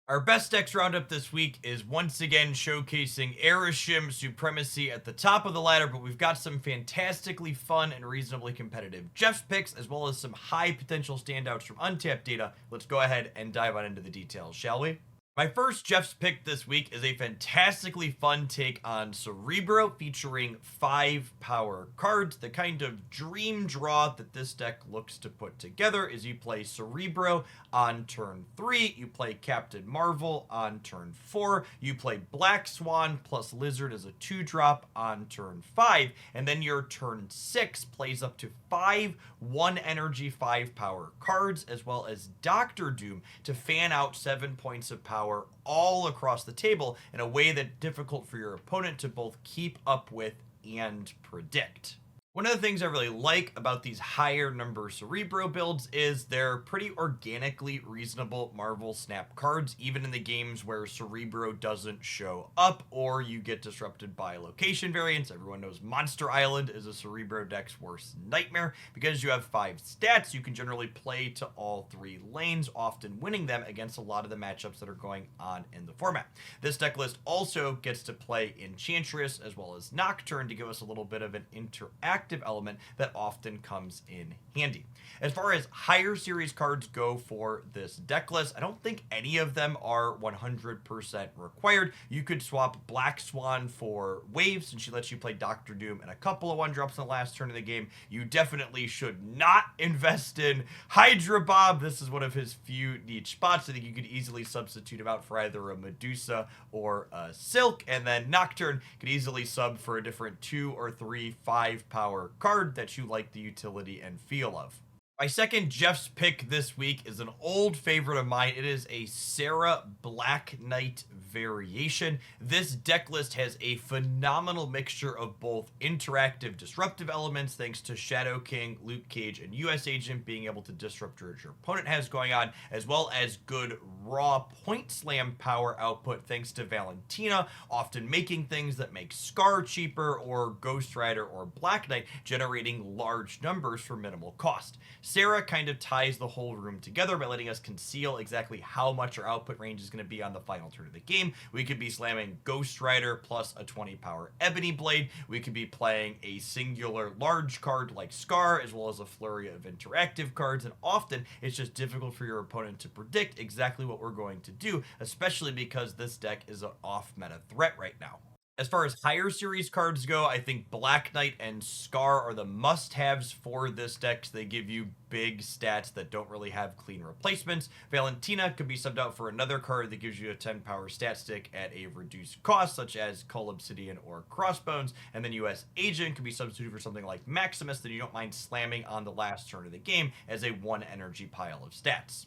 Our best decks roundup this week is once again showcasing Arishem supremacy at the top of the ladder, but we've got some fantastically fun and reasonably competitive Jeff's picks, as well as some high potential standouts from untapped data. Let's go ahead and dive on into the details, shall we? My first Jeff's pick this week is a fantastically fun take on Cerebro featuring 5 power cards. The kind of dream draw that this deck looks to put together is you play Cerebro on turn 3, you play Captain Marvel on turn 4, you play Black Swan plus Lizard as a 2-drop on turn 5, and then your turn 6 plays up to 5 1 energy 5 power cards, as well as Doctor Doom to fan out 7 points of power all across the table in a way that's difficult for your opponent to both keep up with and predict. One of the things I really like about these higher number Cerebro builds is they're pretty organically reasonable Marvel Snap cards, even in the games where Cerebro doesn't show up or you get disrupted by location variants. Everyone knows Monster Island is a Cerebro deck's worst nightmare. Because you have 5 stats, you can generally play to all 3 lanes, often winning them against a lot of the matchups that are going on in the format. This deck list also gets to play Enchantress as well as Nocturne to give us a little bit of an interactive element that often comes in handy. As far as higher series cards go for this deck list, I don't think any of them are 100% required. You could swap Black Swan for Waves, and she lets you play Doctor Doom and a couple of 1-drops in the last turn of the game. You definitely should not invest in Hydra Bob. This is one of his few niche spots. I think you could easily substitute him out for either a Medusa or a Silk, and then Nocturne could easily sub for a different 2 or 3 5 power card that you like the utility and feel of. My second Jeff's pick this week is an old favorite of mine. It is a Sarah Black Knight variation. This deck list has a phenomenal mixture of both interactive disruptive elements thanks to Shadow King, Luke Cage, and US Agent being able to disrupt what your opponent has going on, as well as good raw point slam power output thanks to Valentina, often making things that make Scar cheaper, or Ghost Rider or Black Knight generating large numbers for minimal cost. Sarah kind of ties the whole room together by letting us conceal exactly how much our output range is going to be on the final turn of the game. We could be slamming Ghost Rider plus a 20 power Ebony Blade. We could be playing a singular large card like Scar, as well as a flurry of interactive cards, and often it's just difficult for your opponent to predict exactly what we're going to do, especially because this deck is an off-meta threat right now. As far as higher series cards go, I think Black Knight and Scar are the must-haves for this deck. They give you big stats that don't really have clean replacements. Valentina could be subbed out for another card that gives you a 10 power stat stick at a reduced cost, such as Cull Obsidian or Crossbones, and then US Agent could be substituted for something like Maximus that you don't mind slamming on the last turn of the game as a 1 energy pile of stats.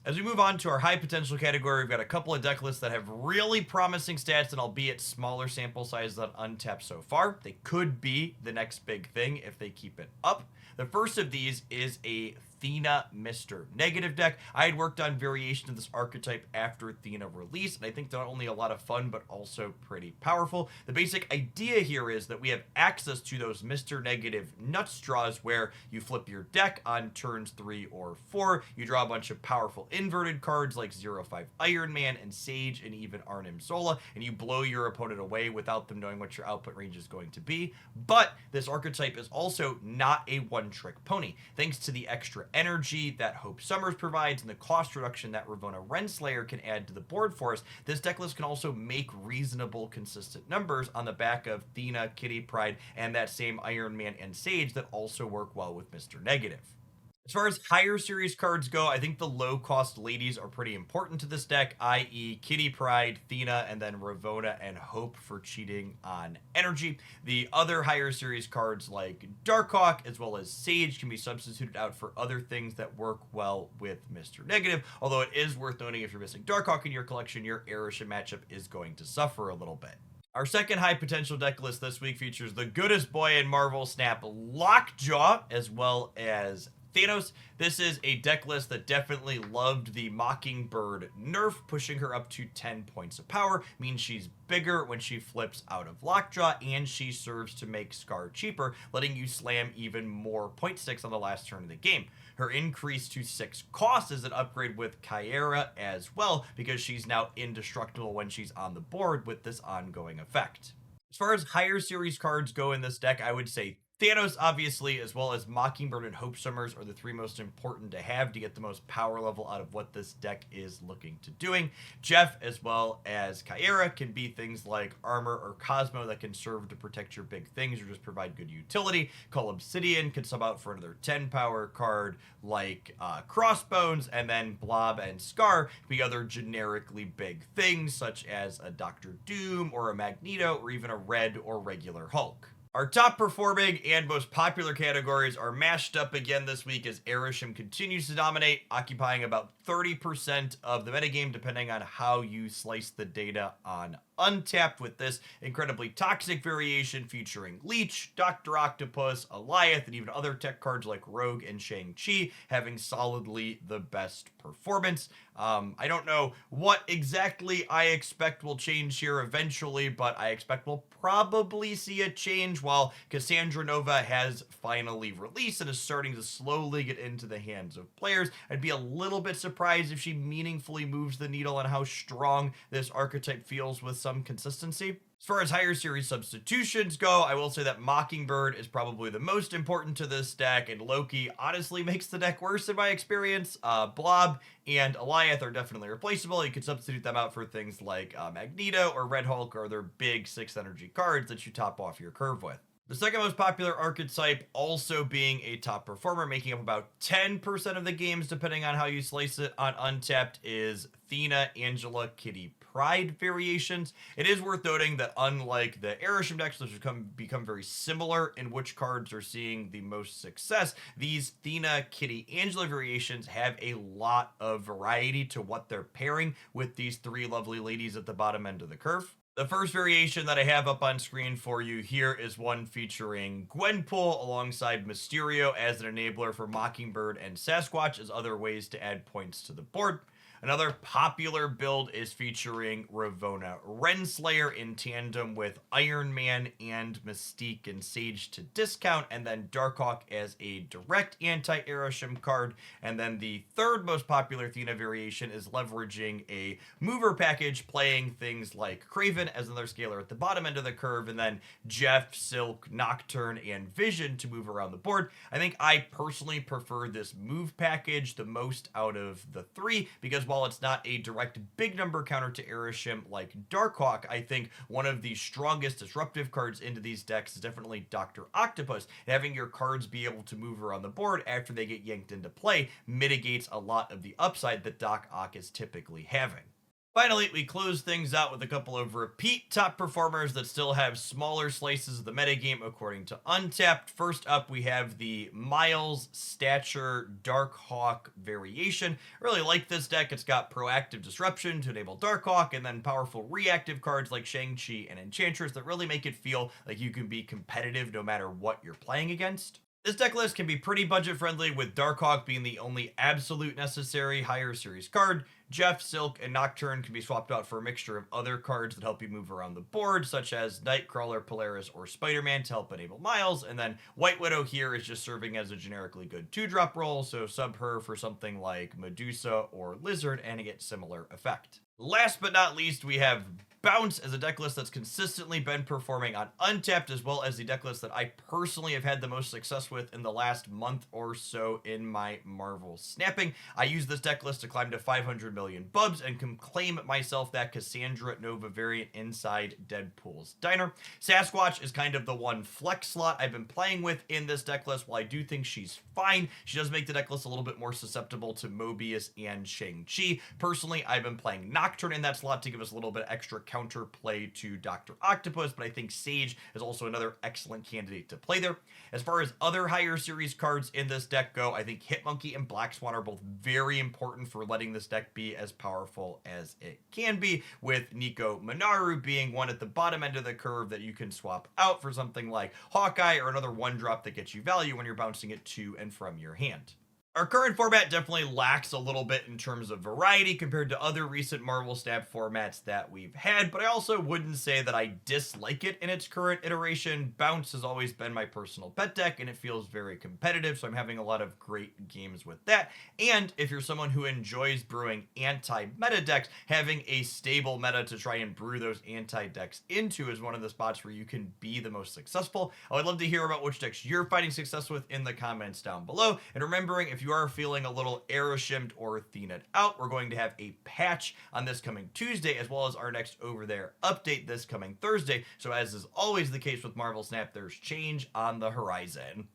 As we move on to our high potential category, we've got a couple of deck lists that have really promising stats, and albeit smaller sample sizes on Untapped so far. They could be the next big thing if they keep it up. The first of these is a Athena Mr. Negative deck. I had worked on variations of this archetype after Athena release, and I think they're not only a lot of fun, but also pretty powerful. The basic idea here is that we have access to those Mr. Negative nuts draws where you flip your deck on turns 3 or 4, you draw a bunch of powerful inverted cards like 0-5 Iron Man and Sage and even Arnim Zola, and you blow your opponent away without them knowing what your output range is going to be. But this archetype is also not a one-trick pony. Thanks to the extra energy that Hope Summers provides and the cost reduction that Ravonna Renslayer can add to the board for us, this deck list can also make reasonable consistent numbers on the back of Athena, Kitty Pryde, and that same Iron Man and Sage that also work well with Mr. Negative. As far as higher series cards go, I think the low-cost ladies are pretty important to this deck, i.e. Kitty Pryde, Athena, and then Ravonna and Hope for cheating on energy. The other higher series cards like Darkhawk as well as Sage can be substituted out for other things that work well with Mr. Negative, although it is worth noting if you're missing Darkhawk in your collection, your Arishem matchup is going to suffer a little bit. Our second high potential deck list this week features the goodest boy in Marvel Snap, Lockjaw, as well as Thanos. This is a deck list that definitely loved the Mockingbird nerf, pushing her up to 10 points of power, means she's bigger when she flips out of Lockjaw, and she serves to make Scar cheaper, letting you slam even more point sticks on the last turn of the game. Her increase to 6 cost is an upgrade with Kyera as well, because she's now indestructible when she's on the board with this ongoing effect. As far as higher series cards go in this deck, I would say Thanos, obviously, as well as Mockingbird and Hope Summers are the three most important to have to get the most power level out of what this deck is looking to doing. Jeff, as well as Kyera, can be things like Armor or Cosmo that can serve to protect your big things or just provide good utility. Call Obsidian can sub out for another 10 power card like Crossbones, and then Blob and Scar be other generically big things such as a Doctor Doom or a Magneto or even a Red or regular Hulk. Our top performing and most popular categories are mashed up again this week as Arishem continues to dominate, occupying about 30% of the metagame depending on how you slice the data on Untapped, with this incredibly toxic variation featuring Leech, Dr. Octopus, Alioth, and even other tech cards like Rogue and Shang-Chi having solidly the best performance. I don't know what exactly I expect will change here eventually, but I expect we'll probably see a change while Cassandra Nova has finally released and is starting to slowly get into the hands of players. I'd be a little bit surprised if she meaningfully moves the needle on how strong this archetype feels with some consistency. As far as higher series substitutions go, I will say that Mockingbird is probably the most important to this deck, and Loki honestly makes the deck worse in my experience. Blob and Alioth are definitely replaceable. You could substitute them out for things like Magneto or Red Hulk or their big 6 energy cards that you top off your curve with. The second most popular archetype also being a top performer, making up about 10% of the games depending on how you slice it on Untapped, is Athena, Angela, Kitty, Pride variations. It is worth noting that unlike the Arishem decks, which become very similar in which cards are seeing the most success, these Athena, Kitty, Angela variations have a lot of variety to what they're pairing with these three lovely ladies at the bottom end of the curve. The first variation that I have up on screen for you here is one featuring Gwenpool alongside Mysterio as an enabler for Mockingbird and Sasquatch as other ways to add points to the board. Another popular build is featuring Ravonna Renslayer in tandem with Iron Man and Mystique and Sage to discount, and then Darkhawk as a direct anti-Arishem card. And then the third most popular Athena variation is leveraging a mover package, playing things like Kraven as another scaler at the bottom end of the curve, and then Jeff, Silk, Nocturne, and Vision to move around the board. I think I personally prefer this move package the most out of the three, because while it's not a direct big number counter to Arishem like Darkhawk, I think one of the strongest disruptive cards into these decks is definitely Dr. Octopus. And having your cards be able to move around the board after they get yanked into play mitigates a lot of the upside that Doc Ock is typically having. Finally, we close things out with a couple of repeat top performers that still have smaller slices of the metagame according to Untapped. First up, we have the Miles Stature Darkhawk variation. I really like this deck. It's got proactive disruption to enable Darkhawk, and then powerful reactive cards like Shang-Chi and Enchantress that really make it feel like you can be competitive no matter what you're playing against. This deck list can be pretty budget friendly, with Darkhawk being the only absolute necessary higher series card. Jeff, Silk, and Nocturne can be swapped out for a mixture of other cards that help you move around the board, such as Nightcrawler, Polaris, or Spider-Man to help enable Miles, and then White Widow here is just serving as a generically good 2-drop roll, so sub her for something like Medusa or Lizard and get similar effect. Last but not least, we have Bounce as a deck list that's consistently been performing on Untapped, as well as the deck list that I personally have had the most success with in the last month or so in my Marvel snapping. I use this deck list to climb to 500 million bubs and can claim myself that Cassandra Nova variant inside Deadpool's Diner. Sasquatch is kind of the one flex slot I've been playing with in this deck list. While I do think she's fine, she does make the deck list a little bit more susceptible to Mobius and Shang-Chi. Personally, I've been playing Nocturne in that slot to give us a little bit extra counterplay to Dr. Octopus, but I think Sage is also another excellent candidate to play there. As far as other higher series cards in this deck go, I think Hitmonkey and Black Swan are both very important for letting this deck be as powerful as it can be, with Nico Minoru being one at the bottom end of the curve that you can swap out for something like Hawkeye or another 1-drop that gets you value when you're bouncing it to and from your hand. Our current format definitely lacks a little bit in terms of variety compared to other recent Marvel Snap formats that we've had, but I also wouldn't say that I dislike it in its current iteration. Bounce has always been my personal pet deck, and it feels very competitive, so I'm having a lot of great games with that. And if you're someone who enjoys brewing anti-meta decks, having a stable meta to try and brew those anti-decks into is one of the spots where you can be the most successful. I would love to hear about which decks you're finding success with in the comments down below. And remembering, if you are feeling a little Arishemed or Athena'd out, we're going to have a patch on this coming Tuesday, as well as our next Over There update this coming Thursday. So as is always the case with Marvel Snap, there's change on the horizon.